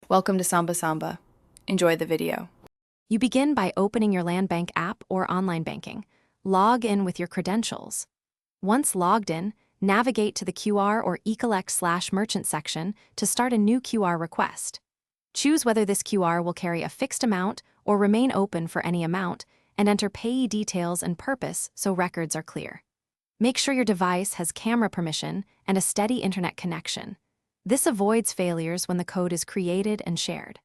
Welcome to Samba Samba. Enjoy the video. You begin by opening your Landbank app or online banking. Log in with your credentials. Once logged in, navigate to the QR or eCollect/merchant section to start a new QR request. Choose whether this QR will carry a fixed amount or remain open for any amount, and enter payee details and purpose so records are clear. Make sure your device has camera permission and a steady internet connection. This avoids failures when the code is created and shared.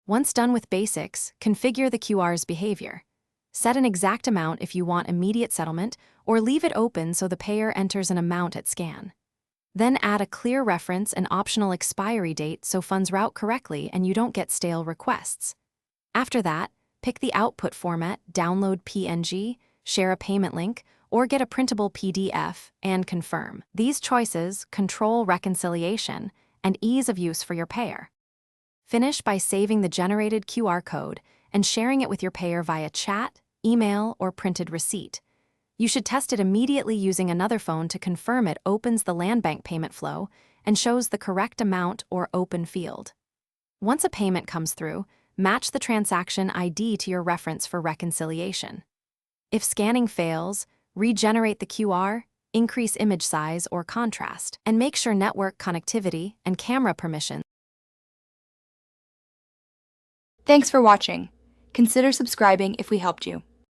Once done with basics, configure the QR's behavior. Set an exact amount if you want immediate settlement, or leave it open so the payer enters an amount at scan. Then add a clear reference and optional expiry date so funds route correctly and you don't get stale requests. After that, pick the output format, download PNG, share a payment link, or get a printable PDF, and confirm. These choices control reconciliation and ease of use for your payer. Finish by saving the generated QR code and sharing it with your payer via chat, email, or printed receipt. You should test it immediately using another phone to confirm it opens the Landbank payment flow and shows the correct amount or open field. Once a payment comes through, match the transaction ID to your reference for reconciliation. If scanning fails, regenerate the QR, increase image size or contrast, and make sure network connectivity and camera permissions. Thanks for watching. Consider subscribing if we helped you.